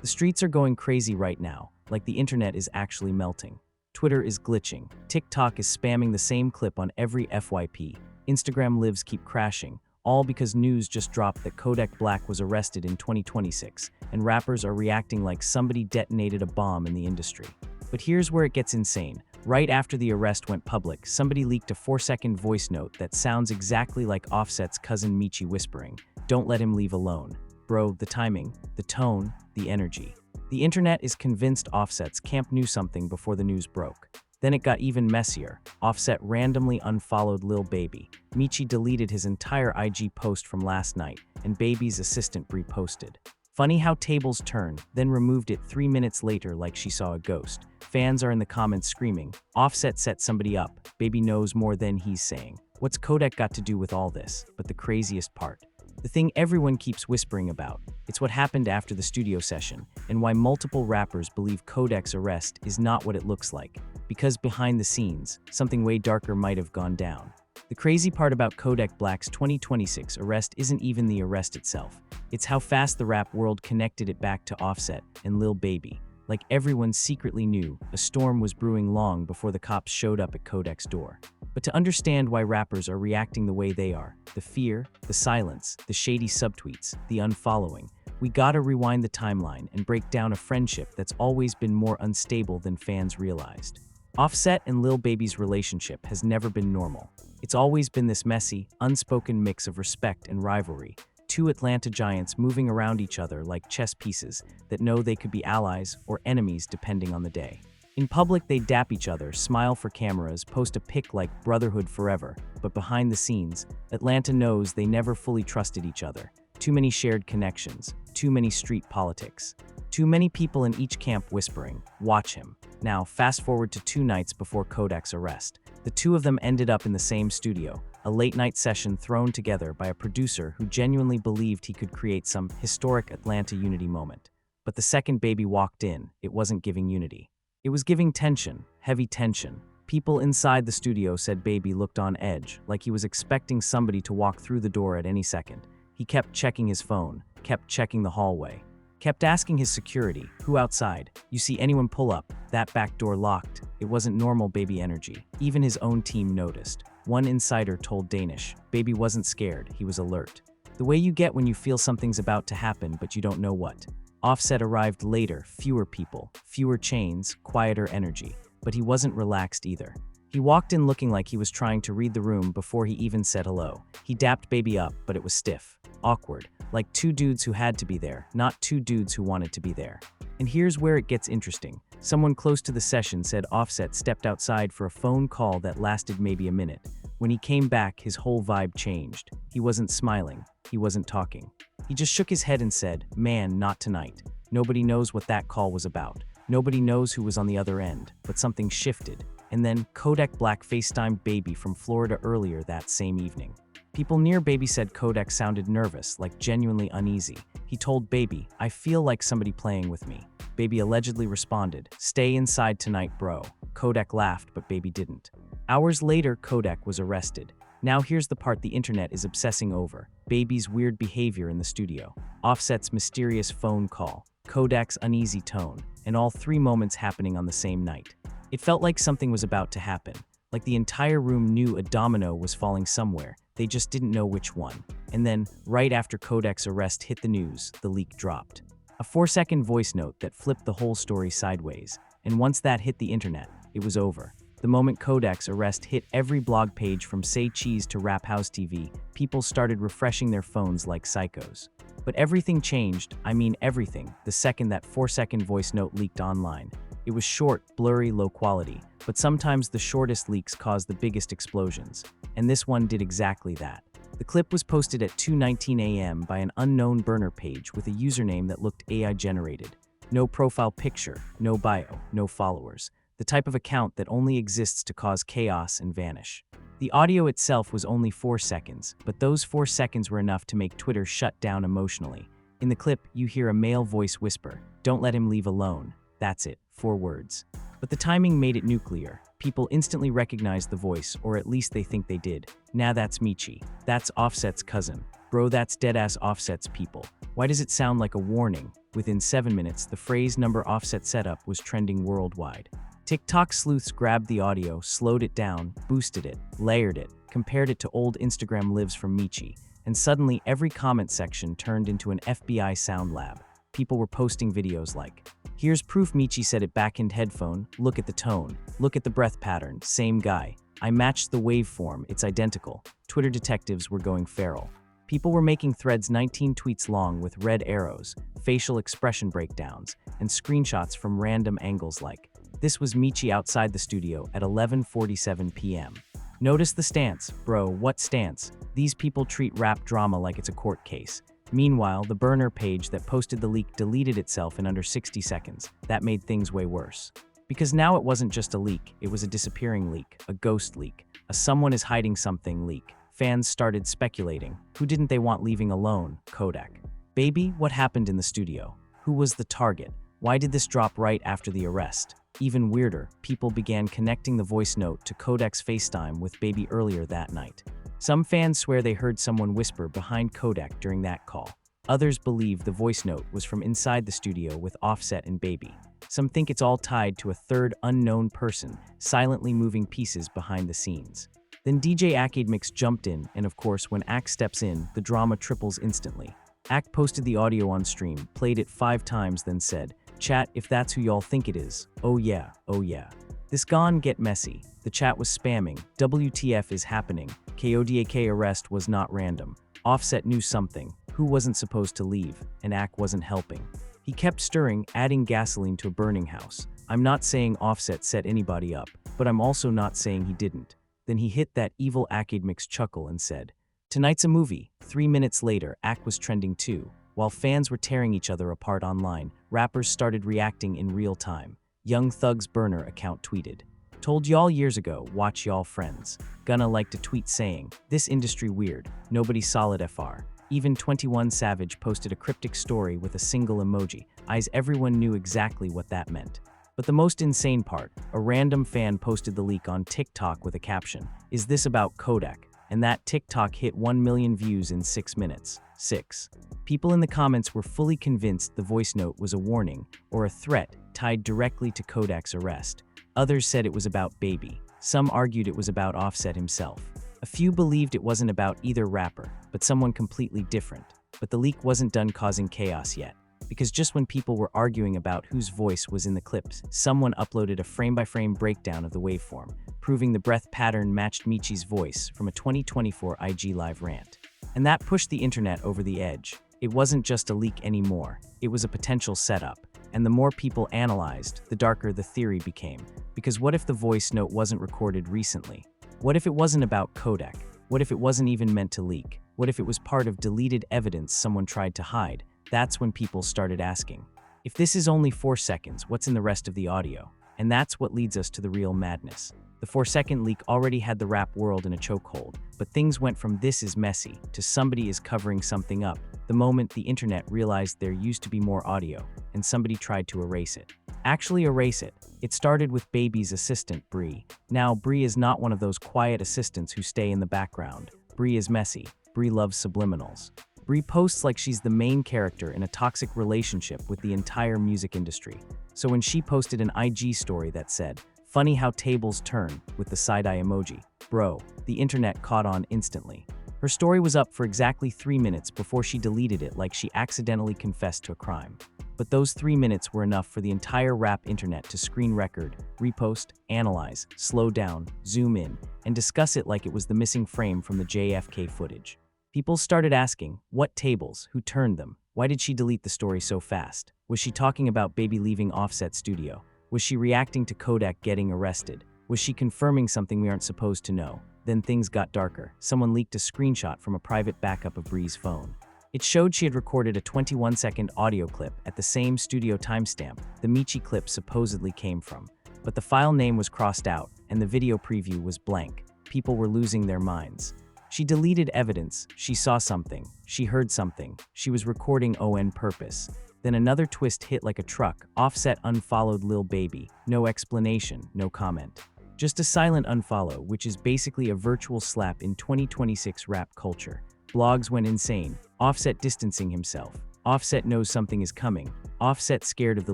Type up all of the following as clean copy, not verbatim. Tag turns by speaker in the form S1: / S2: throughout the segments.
S1: The streets are going crazy right now, like the internet is actually melting. Twitter is glitching, TikTok is spamming the same clip on every FYP, Instagram lives keep crashing, all because news just dropped that Kodak Black was arrested in 2026, and rappers are reacting like somebody detonated a bomb in the industry. But here's where it gets insane. Right after the arrest went public, somebody leaked a 4-second voice note that sounds exactly like Offset's cousin Meechie whispering, "Don't let him leave alone." Bro, the timing, the tone, the energy. The internet is convinced Offset's camp knew something before the news broke. Then it got even messier. Offset randomly unfollowed Lil Baby. Meechie deleted his entire IG post from last night, and Baby's assistant reposted. Funny how tables turn, then removed it 3 minutes later like she saw a ghost. Fans are in the comments screaming, "Offset set somebody up, Baby knows more than he's saying." What's Kodak got to do with all this? But the craziest part, the thing everyone keeps whispering about, it's what happened after the studio session, and why multiple rappers believe Kodak's arrest is not what it looks like. Because behind the scenes, something way darker might have gone down. The crazy part about Kodak Black's 2026 arrest isn't even the arrest itself. It's how fast the rap world connected it back to Offset and Lil Baby. Like everyone secretly knew, a storm was brewing long before the cops showed up at Kodak's door. But to understand why rappers are reacting the way they are, the fear, the silence, the shady subtweets, the unfollowing, we gotta rewind the timeline and break down a friendship that's always been more unstable than fans realized. Offset and Lil Baby's relationship has never been normal. It's always been this messy, unspoken mix of respect and rivalry. Two Atlanta giants moving around each other like chess pieces that know they could be allies or enemies depending on the day. In public, they dap each other, smile for cameras, post a pic like brotherhood forever. But behind the scenes, Atlanta knows they never fully trusted each other. Too many shared connections, too many street politics. Too many people in each camp whispering, "Watch him." Now, fast forward to 2 nights before Kodak's arrest. The two of them ended up in the same studio, a late-night session thrown together by a producer who genuinely believed he could create some historic Atlanta unity moment. But the second Baby walked in, it wasn't giving unity. It was giving tension, heavy tension. People inside the studio said Baby looked on edge, like he was expecting somebody to walk through the door at any second. He kept checking his phone, kept checking the hallway, kept asking his security, "Who outside? You see anyone pull up? That back door locked." It wasn't normal Baby energy. Even his own team noticed. One insider told Danish, Baby wasn't scared, he was alert. The way you get when you feel something's about to happen but you don't know what. Offset arrived later, fewer people, fewer chains, quieter energy. But he wasn't relaxed either. He walked in looking like he was trying to read the room before he even said hello. He dapped Baby up, but it was stiff, awkward, like two dudes who had to be there, not two dudes who wanted to be there. And here's where it gets interesting. Someone close to the session said Offset stepped outside for a phone call that lasted maybe a minute. When he came back, his whole vibe changed. He wasn't smiling. He wasn't talking. He just shook his head and said, "Man, not tonight." Nobody knows what that call was about. Nobody knows who was on the other end, but something shifted. And then Kodak Black FaceTimed Baby from Florida earlier that same evening. People near Baby said Kodak sounded nervous, like genuinely uneasy. He told Baby, "I feel like somebody playing with me." Baby allegedly responded, "Stay inside tonight, bro." Kodak laughed, but Baby didn't. Hours later, Kodak was arrested. Now here's the part the internet is obsessing over. Baby's weird behavior in the studio. Offset's mysterious phone call. Kodak's uneasy tone. And all 3 moments happening on the same night. It felt like something was about to happen. Like the entire room knew a domino was falling somewhere. They just didn't know which one. And then, right after Kodak's arrest hit the news, the leak dropped. A 4-second voice note that flipped the whole story sideways. And once that hit the internet, it was over. The moment Kodak's arrest hit every blog page from Say Cheese to Rap House TV, people started refreshing their phones like psychos. But everything changed, I mean everything, the second that 4-second voice note leaked online. It was short, blurry, low quality, but sometimes the shortest leaks cause the biggest explosions. And this one did exactly that. The clip was posted at 2:19 a.m. by an unknown burner page with a username that looked AI generated. No profile picture, no bio, no followers. The type of account that only exists to cause chaos and vanish. The audio itself was only 4 seconds, but those 4 seconds were enough to make Twitter shut down emotionally. In the clip, you hear a male voice whisper, "Don't let him leave alone." That's it, 4 words. But the timing made it nuclear. People instantly recognized the voice, or at least they think they did. Nah, that's Meechie. That's Offset's cousin. Bro, that's deadass Offset's people. Why does it sound like a warning? Within 7 minutes, the phrase "number offset setup" was trending worldwide. TikTok sleuths grabbed the audio, slowed it down, boosted it, layered it, compared it to old Instagram lives from Michi, and suddenly every comment section turned into an FBI sound lab. People were posting videos like, "Here's proof Michi said it back-end headphone, look at the tone, look at the breath pattern, same guy. I matched the waveform, it's identical." Twitter detectives were going feral. People were making threads 19 tweets long with red arrows, facial expression breakdowns, and screenshots from random angles like, "This was Michi outside the studio at 11:47 p.m. Notice the stance. Bro, what stance? These people treat rap drama like it's a court case. Meanwhile, the burner page that posted the leak deleted itself in under 60 seconds. That made things way worse. Because now it wasn't just a leak, it was a disappearing leak, a ghost leak, a someone is hiding something leak. Fans started speculating. Who didn't they want leaving alone? Kodak. Baby, what happened in the studio? Who was the target? Why did this drop right after the arrest? Even weirder, people began connecting the voice note to Kodak's FaceTime with Baby earlier that night. Some fans swear they heard someone whisper behind Kodak during that call. Others believe the voice note was from inside the studio with Offset and Baby. Some think it's all tied to a third unknown person silently moving pieces behind the scenes. Then DJ Akademix jumped in, and of course, when Ak steps in, the drama triples instantly. Ak posted the audio on stream, played it 5 times, then said, "Chat, if that's who y'all think it is, oh yeah, oh yeah. This gon' get messy." The chat was spamming, "WTF is happening? Kodak arrest was not random. Offset knew something. Who wasn't supposed to leave? And Ak wasn't helping." He kept stirring, adding gasoline to a burning house. "I'm not saying Offset set anybody up, but I'm also not saying he didn't." Then he hit that evil Akademix chuckle and said, "Tonight's a movie." 3 minutes later, Ak was trending too. While fans were tearing each other apart online, rappers started reacting in real time. Young Thug's burner account tweeted, "Told y'all years ago, watch y'all friends." Gunna liked a tweet saying, "This industry weird, nobody solid FR." Even 21 Savage posted a cryptic story with a single emoji. Eyes, everyone knew exactly what that meant. But the most insane part, a random fan posted the leak on TikTok with a caption, "Is this about Kodak?" And that TikTok hit 1 million views in 6 minutes. 6. People in the comments were fully convinced the voice note was a warning or a threat tied directly to Kodak's arrest. Others said it was about Baby. Some argued it was about Offset himself. A few believed it wasn't about either rapper, but someone completely different. But the leak wasn't done causing chaos yet. Because just when people were arguing about whose voice was in the clips, someone uploaded a frame-by-frame breakdown of the waveform, proving the breath pattern matched Michi's voice from a 2024 IG Live rant. And that pushed the internet over the edge. It wasn't just a leak anymore, it was a potential setup. And the more people analyzed, the darker the theory became. Because what if the voice note wasn't recorded recently? What if it wasn't about Kodak? What if it wasn't even meant to leak? What if it was part of deleted evidence someone tried to hide? That's when people started asking, if this is only 4 seconds, what's in the rest of the audio? And that's what leads us to the real madness. The 4-second leak already had the rap world in a chokehold, but things went from "this is messy" to "somebody is covering something up" the moment the internet realized there used to be more audio, and somebody tried to erase it. Actually erase it. It started with Baby's assistant, Bree. Now, Bree is not one of those quiet assistants who stay in the background. Bree is messy. Bree loves subliminals. Bree posts like she's the main character in a toxic relationship with the entire music industry. So when she posted an IG story that said, "Funny how tables turn," with the side-eye emoji, bro, the internet caught on instantly. Her story was up for exactly 3 minutes before she deleted it like she accidentally confessed to a crime. But those 3 minutes were enough for the entire rap internet to screen record, repost, analyze, slow down, zoom in, and discuss it like it was the missing frame from the JFK footage. People started asking, what tables, who turned them, why did she delete the story so fast? Was she talking about Baby leaving Offset studio? Was she reacting to Kodak getting arrested? Was she confirming something we aren't supposed to know? Then things got darker. Someone leaked a screenshot from a private backup of Bree's phone. It showed she had recorded a 21-second audio clip at the same studio timestamp the Michi clip supposedly came from. But the file name was crossed out, and the video preview was blank. People were losing their minds. She deleted evidence, she saw something, she heard something, she was recording on purpose. Then another twist hit like a truck. Offset unfollowed Lil Baby. No explanation, no comment. Just a silent unfollow, which is basically a virtual slap in 2026 rap culture. Blogs went insane. Offset distancing himself. Offset knows something is coming. Offset scared of the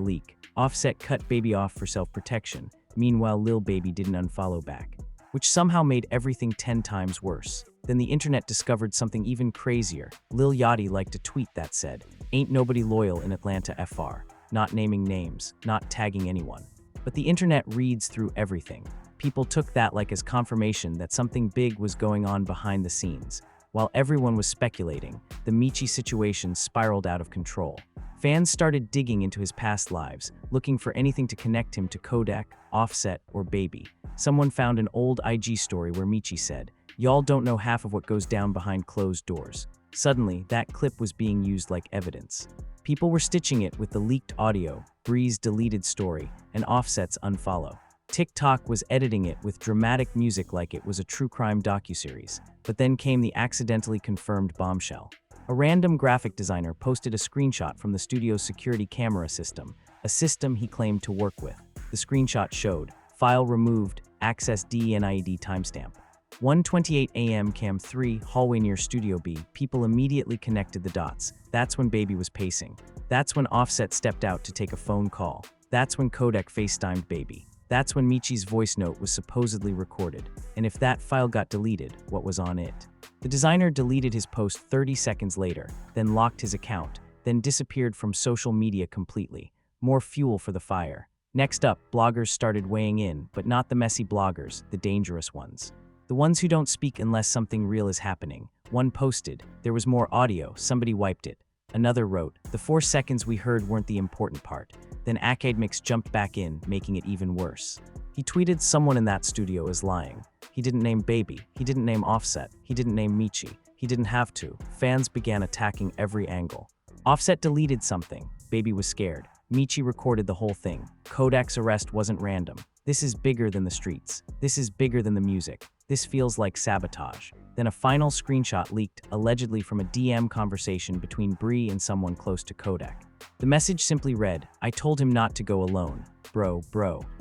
S1: leak. Offset cut baby off for self-protection. Meanwhile, Lil Baby didn't unfollow back, which somehow made everything 10 times worse. Then the internet discovered something even crazier. Lil Yachty liked a tweet that said, "Ain't nobody loyal in Atlanta FR." Not naming names, not tagging anyone. But the internet reads through everything. People took that like as confirmation that something big was going on behind the scenes. While everyone was speculating, the Meechie situation spiraled out of control. Fans started digging into his past lives, looking for anything to connect him to Kodak, Offset, or Baby. Someone found an old IG story where Meechie said, "Y'all don't know half of what goes down behind closed doors." Suddenly, that clip was being used like evidence. People were stitching it with the leaked audio, Bree's deleted story, and Offset's unfollow. TikTok was editing it with dramatic music like it was a true crime docuseries. But then came the accidentally confirmed bombshell. A random graphic designer posted a screenshot from the studio's security camera system, a system he claimed to work with. The screenshot showed, file removed, access DNID timestamp. 1:28 a.m. Cam 3, hallway near Studio B. People immediately connected the dots. That's when Baby was pacing. That's when Offset stepped out to take a phone call. That's when Kodak FaceTimed Baby. That's when Meechie's voice note was supposedly recorded. And if that file got deleted, what was on it? The designer deleted his post 30 seconds later, then locked his account, then disappeared from social media completely. More fuel for the fire. Next up, bloggers started weighing in, but not the messy bloggers, the dangerous ones. The ones who don't speak unless something real is happening. One posted, "There was more audio, somebody wiped it." Another wrote, "The 4 seconds we heard weren't the important part." Then Academix jumped back in, making it even worse. He tweeted someone in that studio is lying. He didn't name Baby, he didn't name Offset, he didn't name Meechie. He didn't have to. Fans began attacking every angle. Offset deleted something. Baby was scared. Meechie recorded the whole thing. Kodak's arrest wasn't random. This is bigger than the streets. This is bigger than the music. This feels like sabotage. Then a final screenshot leaked, allegedly from a DM conversation between Bree and someone close to Kodak. The message simply read, "I told him not to go alone. Bro.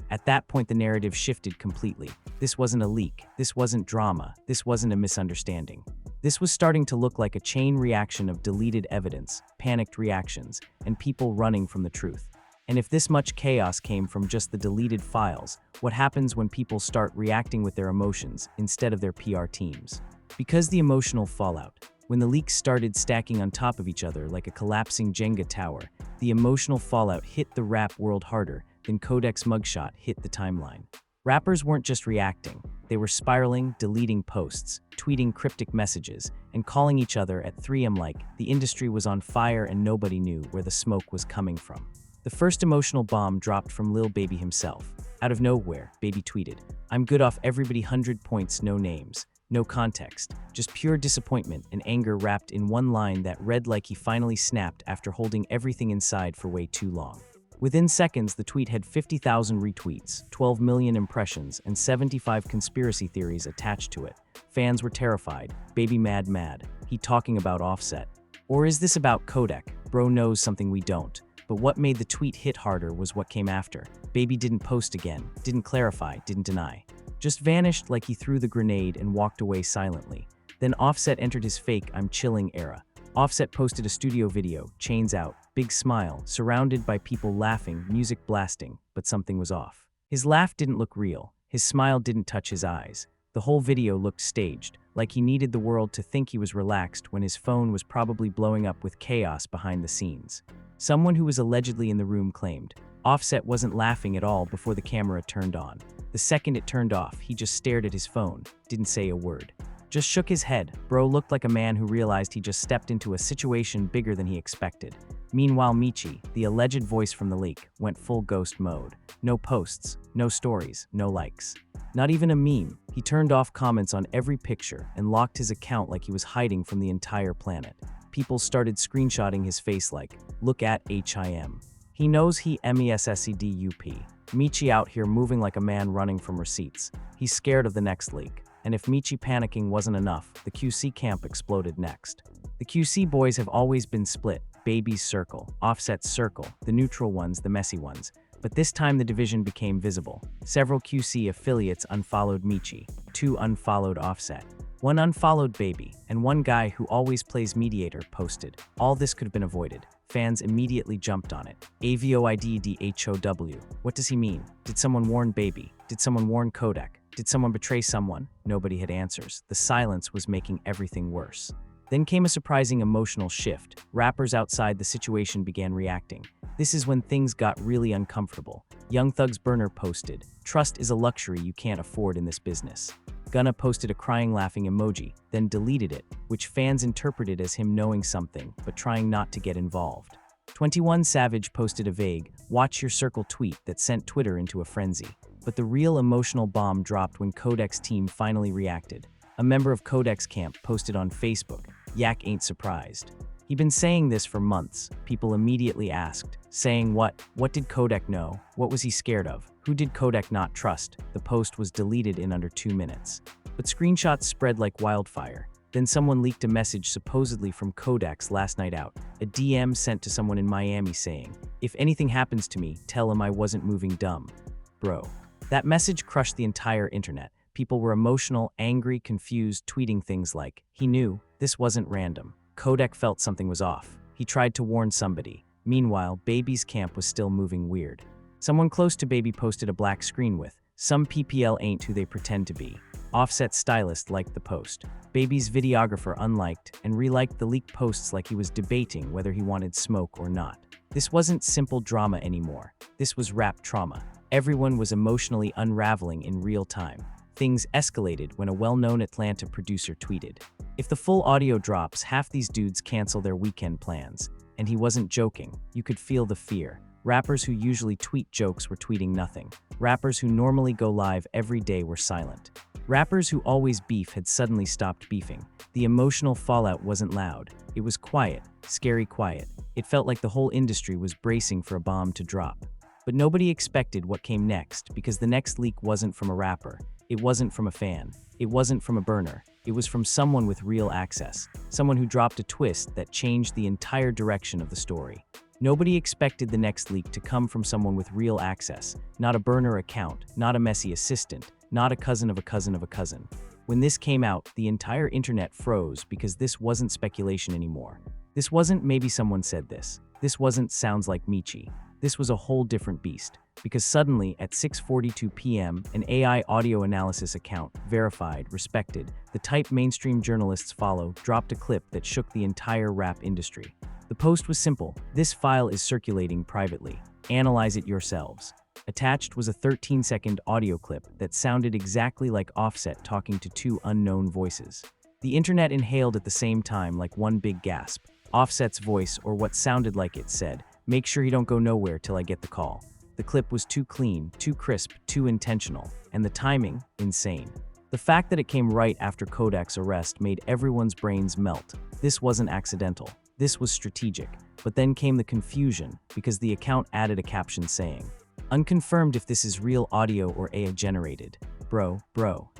S1: At that point the narrative shifted completely. This wasn't a leak. This wasn't drama. This wasn't a misunderstanding. This was starting to look like a chain reaction of deleted evidence, panicked reactions, and people running from the truth. And if this much chaos came from just the deleted files, what happens when people start reacting with their emotions instead of their PR teams? Because the emotional fallout. When the leaks started stacking on top of each other like a collapsing Jenga tower, the emotional fallout hit the rap world harder than Kodak's mugshot hit the timeline. Rappers weren't just reacting, they were spiraling, deleting posts, tweeting cryptic messages, and calling each other at 3 a.m. like the industry was on fire and nobody knew where the smoke was coming from. The first emotional bomb dropped from Lil Baby himself. Out of nowhere, Baby tweeted, "I'm good off everybody 100 points, no names. No context, just pure disappointment and anger wrapped in one line that read like he finally snapped after holding everything inside for way too long." Within seconds, the tweet had 50,000 retweets, 12 million impressions, and 75 conspiracy theories attached to it. Fans were terrified. Baby mad. He talking about Offset. Or is this about Kodak? Bro knows something we don't. But what made the tweet hit harder was what came after. Baby didn't post again, didn't clarify, didn't deny. Just vanished like he threw the grenade and walked away silently. Then Offset entered his fake "I'm chilling" era. Offset posted a studio video, chains out, big smile, surrounded by people laughing, music blasting, but something was off. His laugh didn't look real. His smile didn't touch his eyes. The whole video looked staged, like he needed the world to think he was relaxed when his phone was probably blowing up with chaos behind the scenes. Someone who was allegedly in the room claimed, Offset wasn't laughing at all before the camera turned on. The second it turned off, he just stared at his phone, didn't say a word. Just shook his head. Bro looked like a man who realized he just stepped into a situation bigger than he expected. Meanwhile, Meechie, the alleged voice from the leak, went full ghost mode. No posts, no stories, no likes. Not even a meme. He turned off comments on every picture and locked his account like he was hiding from the entire planet. People started screenshotting his face like, "Look at HIM. He knows he MESSEDUP. Meechie out here moving like a man running from receipts. He's scared of the next leak." And if Meechie panicking wasn't enough, the QC camp exploded next. The QC boys have always been split. Baby's circle, Offset's circle, the neutral ones, the messy ones. But this time the division became visible. Several QC affiliates unfollowed Meechie, 2 unfollowed Offset, 1 unfollowed Baby, and one guy who always plays mediator posted, "All this could have been avoided." Fans immediately jumped on it. AVOIDDHOW. What does he mean? Did someone warn Baby? Did someone warn Kodak? Did someone betray someone? Nobody had answers. The silence was making everything worse. Then came a surprising emotional shift. Rappers outside the situation began reacting. This is when things got really uncomfortable. Young Thug's burner posted, "Trust is a luxury you can't afford in this business." Gunna posted a crying laughing emoji, then deleted it, which fans interpreted as him knowing something, but trying not to get involved. 21 Savage posted a vague, "Watch your circle" tweet that sent Twitter into a frenzy. But the real emotional bomb dropped when Kodak's team finally reacted. A member of Kodak's camp posted on Facebook, "Yak ain't surprised." He'd been saying this for months. People immediately asked, saying what? What did Kodak know? What was he scared of? Who did Kodak not trust? The post was deleted in under 2 minutes. But screenshots spread like wildfire. Then someone leaked a message supposedly from Kodak's last night out, a DM sent to someone in Miami saying, "If anything happens to me, tell him I wasn't moving dumb." Bro. That message crushed the entire internet. People were emotional, angry, confused, tweeting things like, "He knew, this wasn't random." Kodak felt something was off. He tried to warn somebody. Meanwhile, Baby's camp was still moving weird. Someone close to Baby posted a black screen with, "Some PPL ain't who they pretend to be." Offset's stylist liked the post. Baby's videographer unliked and reliked the leaked posts like he was debating whether he wanted smoke or not. This wasn't simple drama anymore. This was rap trauma. Everyone was emotionally unraveling in real time. Things escalated when a well-known Atlanta producer tweeted, "If the full audio drops, half these dudes cancel their weekend plans." And he wasn't joking. You could feel the fear. Rappers who usually tweet jokes were tweeting nothing. Rappers who normally go live every day were silent. Rappers who always beef had suddenly stopped beefing. The emotional fallout wasn't loud. It was quiet, scary quiet. It felt like the whole industry was bracing for a bomb to drop. But nobody expected what came next, because the next leak wasn't from a rapper. It wasn't from a fan. It wasn't from a burner. It was from someone with real access. Someone who dropped a twist that changed the entire direction of the story. Nobody expected the next leak to come from someone with real access. Not a burner account, not a messy assistant, not a cousin of a cousin of a cousin. When this came out, the entire internet froze because this wasn't speculation anymore. This wasn't "maybe someone said this." This wasn't "sounds like Michi." This was a whole different beast, because suddenly at 6:42 p.m., an AI audio analysis account, verified, respected, the type mainstream journalists follow, dropped a clip that shook the entire rap industry. The post was simple: "This file is circulating privately. Analyze it yourselves." Attached was a 13-second audio clip that sounded exactly like Offset talking to two unknown voices. The internet inhaled at the same time like one big gasp. Offset's voice, or what sounded like it, said, "Make sure you don't go nowhere till I get the call." The clip was too clean, too crisp, too intentional, and the timing, insane. The fact that it came right after Kodak's arrest made everyone's brains melt. This wasn't accidental. This was strategic. But then came the confusion, because the account added a caption saying, "Unconfirmed if this is real audio or AI generated." Bro.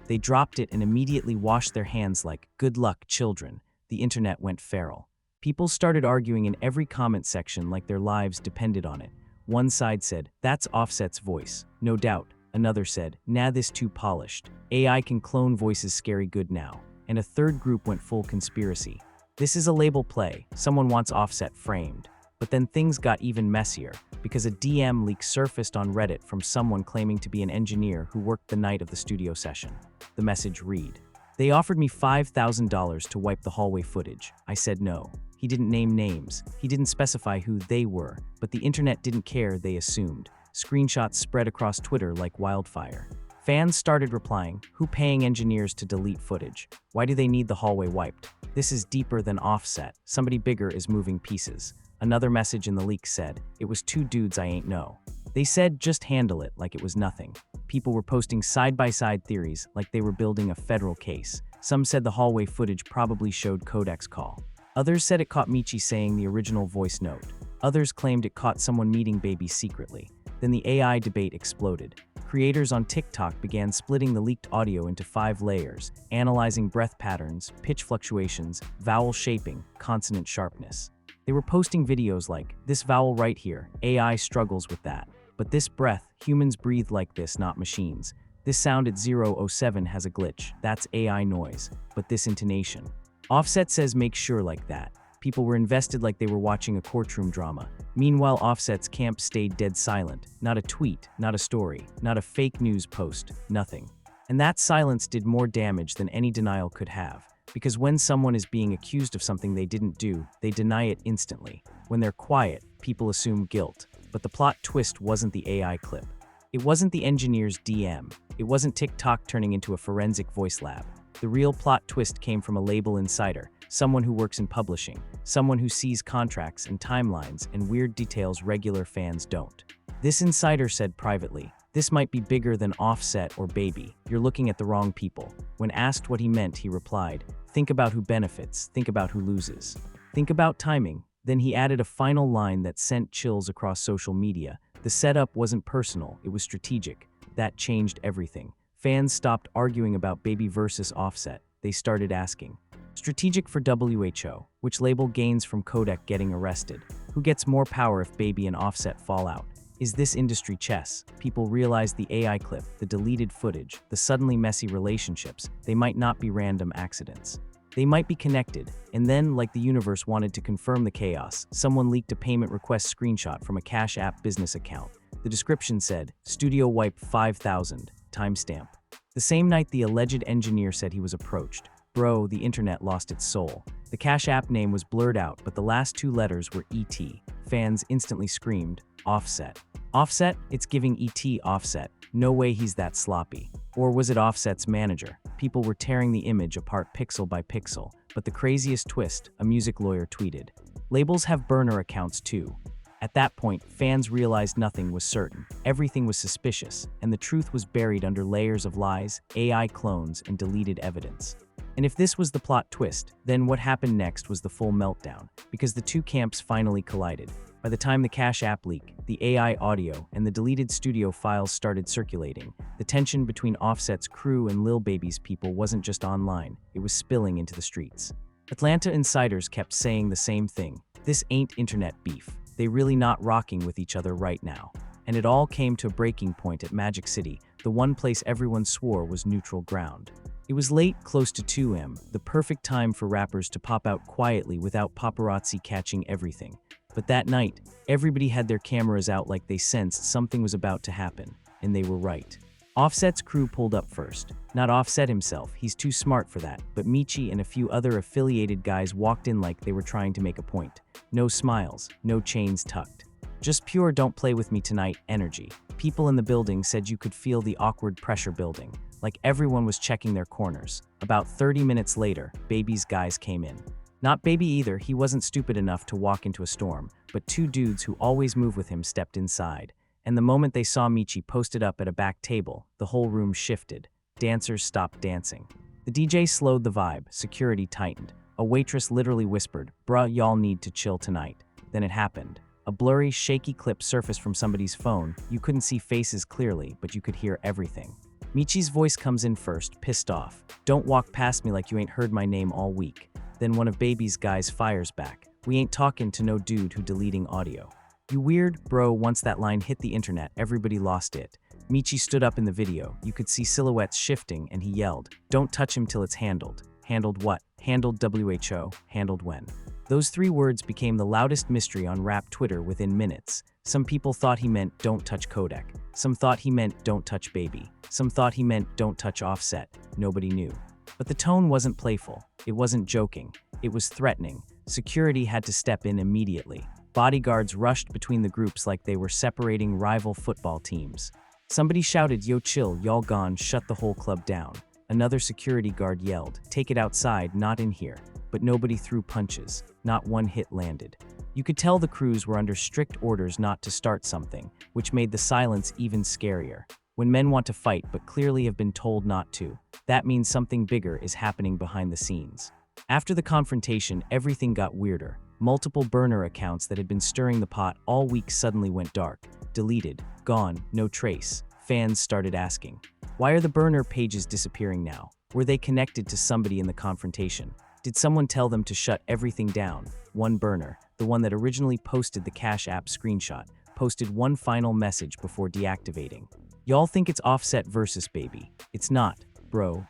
S1: They dropped it and immediately washed their hands like, "Good luck, children." The internet went feral. People started arguing in every comment section like their lives depended on it. One side said, "That's Offset's voice." No doubt. Another said, "Nah, this too polished. AI can clone voices scary good now." And a third group went full conspiracy. This is a label play. Someone wants Offset framed. But then things got even messier, because a DM leak surfaced on Reddit from someone claiming to be an engineer who worked the night of the studio session. The message read, "They offered me $5,000 to wipe the hallway footage. I said no." He didn't name names. He didn't specify who they were, but the internet didn't care, they assumed. Screenshots spread across Twitter like wildfire. Fans started replying, "Who paying engineers to delete footage? Why do they need the hallway wiped? This is deeper than Offset. Somebody bigger is moving pieces." Another message in the leak said, "It was two dudes I ain't know." They said just handle it like it was nothing. People were posting side-by-side theories like they were building a federal case. Some said the hallway footage probably showed Kodak's call. Others said it caught Michi saying the original voice note. Others claimed it caught someone meeting Baby secretly. Then the AI debate exploded. Creators on TikTok began splitting the leaked audio into 5 layers, analyzing breath patterns, pitch fluctuations, vowel shaping, consonant sharpness. They were posting videos like, "This vowel right here, AI struggles with that. But this breath, humans breathe like this, not machines. This sound at 007 has a glitch, that's AI noise. But this intonation. Offset says make sure like that." People were invested like they were watching a courtroom drama. Meanwhile, Offset's camp stayed dead silent. Not a tweet, not a story, not a fake news post, nothing. And that silence did more damage than any denial could have. Because when someone is being accused of something they didn't do, they deny it instantly. When they're quiet, people assume guilt. But the plot twist wasn't the AI clip. It wasn't the engineer's DM. It wasn't TikTok turning into a forensic voice lab. The real plot twist came from a label insider, someone who works in publishing, someone who sees contracts and timelines and weird details regular fans don't. This insider said privately, "This might be bigger than Offset or Baby. You're looking at the wrong people." When asked what he meant, he replied, "Think about who benefits, think about who loses. Think about timing." Then he added a final line that sent chills across social media. The setup wasn't personal, it was strategic. That changed everything. Fans stopped arguing about Baby versus Offset. They started asking, strategic for WHO, which label gains from Kodak getting arrested? Who gets more power if Baby and Offset fall out? Is this industry chess? People realized the AI clip, the deleted footage, the suddenly messy relationships, they might not be random accidents. They might be connected, and then, like the universe wanted to confirm the chaos, someone leaked a payment request screenshot from a Cash App business account. The description said, "Studio wipe 5,000, timestamp." The same night the alleged engineer said he was approached. Bro, the internet lost its soul. The Cash App name was blurred out, but the last two letters were ET. Fans instantly screamed, "Offset." Offset? It's giving ET Offset. No way he's that sloppy. Or was it Offset's manager? People were tearing the image apart pixel by pixel. But the craziest twist, a music lawyer tweeted, "Labels have burner accounts too." At that point, fans realized nothing was certain. Everything was suspicious, and the truth was buried under layers of lies, AI clones, and deleted evidence. And if this was the plot twist, then what happened next was the full meltdown, because the two camps finally collided. By the time the Cash App leak, the AI audio, and the deleted studio files started circulating, the tension between Offset's crew and Lil Baby's people wasn't just online, it was spilling into the streets. Atlanta insiders kept saying the same thing, "This ain't internet beef. They really not rocking with each other right now." And it all came to a breaking point at Magic City, the one place everyone swore was neutral ground. It was late, close to 2 a.m., the perfect time for rappers to pop out quietly without paparazzi catching everything. But that night, everybody had their cameras out like they sensed something was about to happen, and they were right. Offset's crew pulled up first. Not Offset himself, he's too smart for that, but Michi and a few other affiliated guys walked in like they were trying to make a point. No smiles, no chains tucked. Just pure "don't play with me tonight" energy. People in the building said you could feel the awkward pressure building, like everyone was checking their corners. About 30 minutes later, Baby's guys came in. Not Baby either, he wasn't stupid enough to walk into a storm, but two dudes who always move with him stepped inside. And the moment they saw Michi posted up at a back table, the whole room shifted. Dancers stopped dancing. The DJ slowed the vibe, security tightened. A waitress literally whispered, "Bruh, y'all need to chill tonight." Then it happened. A blurry, shaky clip surfaced from somebody's phone. You couldn't see faces clearly, but you could hear everything. Michi's voice comes in first, pissed off. "Don't walk past me like you ain't heard my name all week." Then one of Baby's guys fires back, "We ain't talking to no dude who deleting audio." You weird, bro. Once that line hit the internet, everybody lost it. Michi stood up in the video. You could see silhouettes shifting, and he yelled, "Don't touch him till it's handled." Handled what? Handled WHO. Handled when? Those 3 words became the loudest mystery on rap Twitter within minutes. Some people thought he meant "don't touch Kodak." Some thought he meant "don't touch Baby." Some thought he meant "don't touch Offset." Nobody knew. But the tone wasn't playful. It wasn't joking. It was threatening. Security had to step in immediately. Bodyguards rushed between the groups like they were separating rival football teams. Somebody shouted, "Yo, chill, y'all gone, shut the whole club down." Another security guard yelled, "Take it outside, not in here." But nobody threw punches. Not one hit landed. You could tell the crews were under strict orders not to start something, which made the silence even scarier. When men want to fight but clearly have been told not to, that means something bigger is happening behind the scenes. After the confrontation, everything got weirder. Multiple burner accounts that had been stirring the pot all week suddenly went dark. Deleted. Gone. No trace. Fans started asking, why are the burner pages disappearing now? Were they connected to somebody in the confrontation? Did someone tell them to shut everything down? One burner, the one that originally posted the Cash App screenshot, posted one final message before deactivating. Y'all think it's Offset versus Baby. It's not. Bro.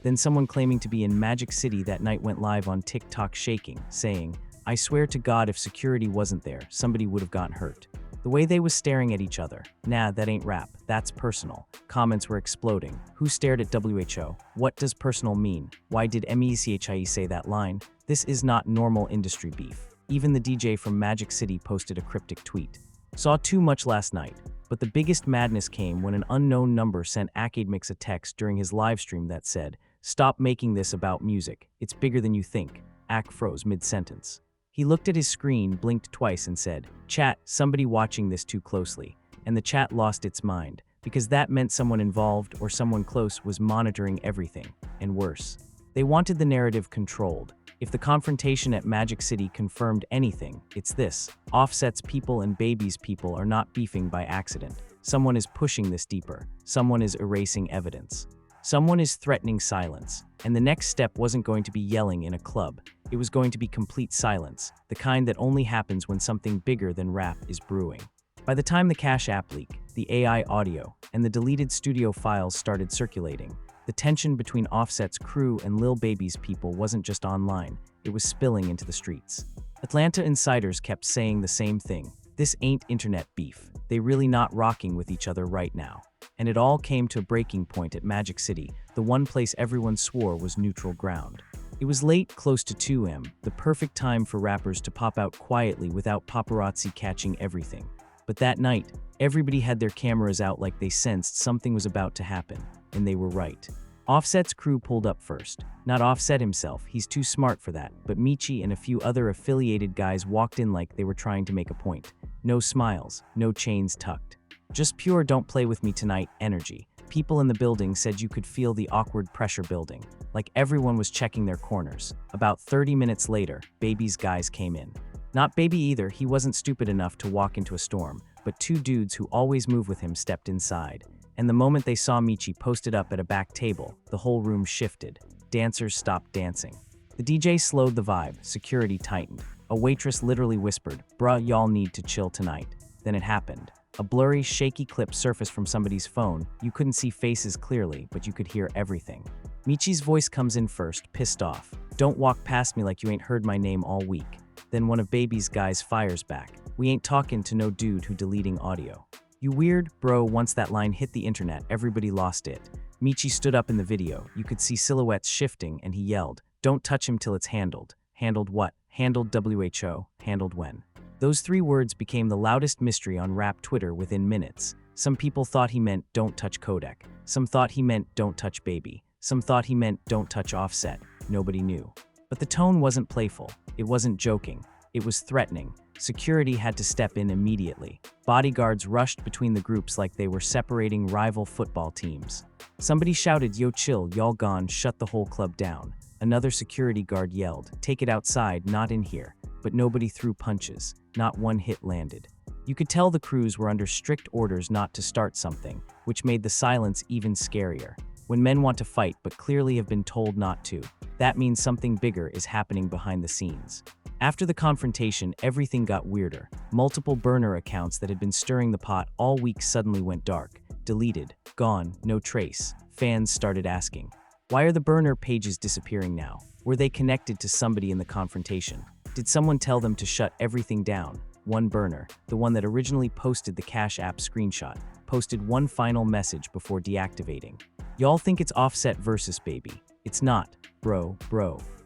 S1: Then someone claiming to be in Magic City that night went live on TikTok shaking, saying, I swear to God, if security wasn't there, somebody would have gotten hurt. The way they was staring at each other. Nah, that ain't rap. That's personal. Comments were exploding. Who stared at WHO? What does personal mean? Why did MECHIE say that line? This is not normal industry beef. Even the DJ from Magic City posted a cryptic tweet. Saw too much last night. But the biggest madness came when an unknown number sent Academix a text during his livestream that said, "Stop making this about music. It's bigger than you think." Ak froze mid-sentence. He looked at his screen, blinked twice and said, "Chat, somebody watching this too closely." And the chat lost its mind, because that meant someone involved or someone close was monitoring everything, and worse. They wanted the narrative controlled. If the confrontation at Magic City confirmed anything, it's this: Offset's people and Baby's people are not beefing by accident. Someone is pushing this deeper. Someone is erasing evidence. Someone is threatening silence. And the next step wasn't going to be yelling in a club. It was going to be complete silence, the kind that only happens when something bigger than rap is brewing. By the time the Cash App leak, the AI audio, and the deleted studio files started circulating, the tension between Offset's crew and Lil Baby's people wasn't just online, it was spilling into the streets. Atlanta insiders kept saying the same thing: this ain't internet beef. They really not rocking with each other right now. And it all came to a breaking point at Magic City, the one place everyone swore was neutral ground. It was late, close to 2 a.m., the perfect time for rappers to pop out quietly without paparazzi catching everything. But that night, everybody had their cameras out like they sensed something was about to happen, and they were right. Offset's crew pulled up first. Not Offset himself, he's too smart for that, but Michi and a few other affiliated guys walked in like they were trying to make a point. No smiles, no chains tucked. Just pure "don't play with me tonight" energy. People in the building said you could feel the awkward pressure building, like everyone was checking their corners. About 30 minutes later, Baby's guys came in. Not Baby either, he wasn't stupid enough to walk into a storm, but 2 dudes who always move with him stepped inside. And the moment they saw Michi posted up at a back table, the whole room shifted. Dancers stopped dancing. The DJ slowed the vibe, security tightened. A waitress literally whispered, "Bruh, y'all need to chill tonight." Then it happened. A blurry, shaky clip surfaced from somebody's phone. You couldn't see faces clearly, but you could hear everything. Michi's voice comes in first, pissed off. "Don't walk past me like you ain't heard my name all week." Then one of Baby's guys fires back. "We ain't talking to no dude who deleting audio." You weird, bro. Once that line hit the internet, everybody lost it. Michi stood up in the video. You could see silhouettes shifting, and he yelled, "Don't touch him till it's handled." Handled what? Handled WHO. Handled when? Those 3 words became the loudest mystery on rap Twitter within minutes. Some people thought he meant "don't touch Kodak." Some thought he meant "don't touch Baby." Some thought he meant "don't touch Offset." Nobody knew. But the tone wasn't playful. It wasn't joking. It was threatening. Security had to step in immediately. Bodyguards rushed between the groups like they were separating rival football teams. Somebody shouted, "Yo, chill, y'all gone, shut the whole club down." Another security guard yelled, "Take it outside, not in here." But nobody threw punches. Not one hit landed. You could tell the crews were under strict orders not to start something, which made the silence even scarier. When men want to fight but clearly have been told not to, that means something bigger is happening behind the scenes. After the confrontation, everything got weirder. Multiple burner accounts that had been stirring the pot all week suddenly went dark. Deleted. Gone. No trace. Fans started asking, why are the burner pages disappearing now? Were they connected to somebody in the confrontation? Did someone tell them to shut everything down? One burner, the one that originally posted the Cash App screenshot, posted one final message before deactivating. Y'all think it's Offset versus Baby. It's not. Bro.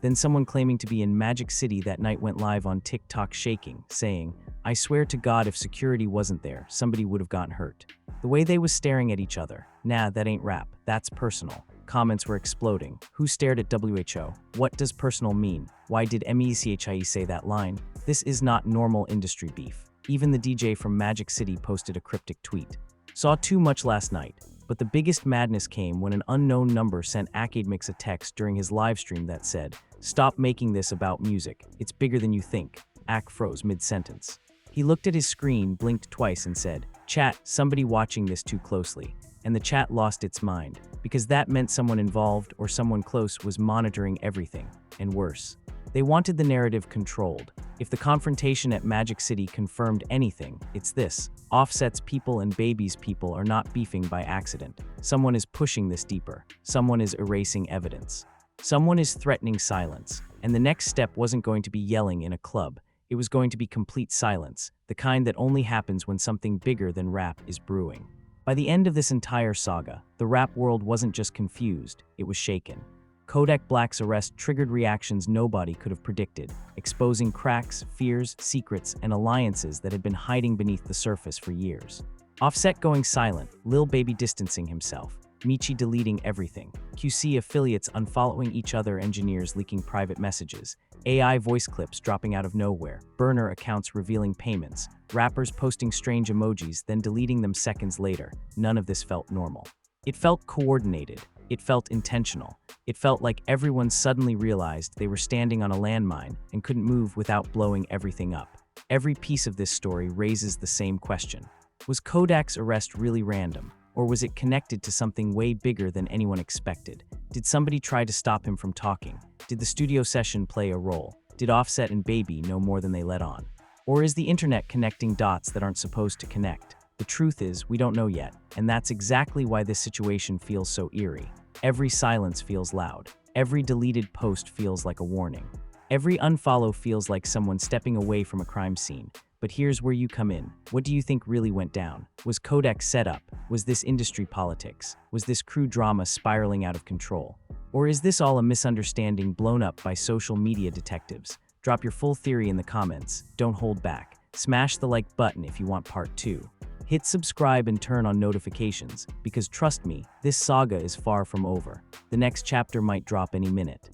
S1: Then someone claiming to be in Magic City that night went live on TikTok shaking, saying, I swear to God if security wasn't there, somebody would have gotten hurt. The way they was staring at each other. Nah, that ain't rap. That's personal. Comments were exploding. Who stared at WHO? What does personal mean? Why did MECHIE say that line? This is not normal industry beef. Even the DJ from Magic City posted a cryptic tweet. Saw too much last night. But the biggest madness came when an unknown number sent Academix a text during his livestream that said, "Stop making this about music. It's bigger than you think." Ak froze mid-sentence. He looked at his screen, blinked twice and said, "Chat, somebody watching this too closely." And the chat lost its mind, because that meant someone involved or someone close was monitoring everything, and worse. They wanted the narrative controlled. If the confrontation at Magic City confirmed anything, it's this: Offset's people and Baby's people are not beefing by accident. Someone is pushing this deeper. Someone is erasing evidence. Someone is threatening silence, and the next step wasn't going to be yelling in a club. It was going to be complete silence, the kind that only happens when something bigger than rap is brewing. By the end of this entire saga, the rap world wasn't just confused, it was shaken. Kodak Black's arrest triggered reactions nobody could have predicted, exposing cracks, fears, secrets, and alliances that had been hiding beneath the surface for years. Offset going silent, Lil Baby distancing himself, Michi deleting everything, QC affiliates unfollowing each other, engineers leaking private messages, AI voice clips dropping out of nowhere, burner accounts revealing payments, rappers posting strange emojis then deleting them seconds later. None of this felt normal. It felt coordinated. It felt intentional. It felt like everyone suddenly realized they were standing on a landmine and couldn't move without blowing everything up. Every piece of this story raises the same question. Was Kodak's arrest really random? Or was it connected to something way bigger than anyone expected? Did somebody try to stop him from talking? Did the studio session play a role? Did Offset and Baby know more than they let on? Or is the internet connecting dots that aren't supposed to connect? The truth is, we don't know yet, and that's exactly why this situation feels so eerie. Every silence feels loud. Every deleted post feels like a warning. Every unfollow feels like someone stepping away from a crime scene. But here's where you come in. What do you think really went down? Was Kodak set up? Was this industry politics? Was this crew drama spiraling out of control? Or is this all a misunderstanding blown up by social media detectives? Drop your full theory in the comments. Don't hold back. Smash the like button if you want part 2. Hit subscribe and turn on notifications, because trust me, this saga is far from over. The next chapter might drop any minute.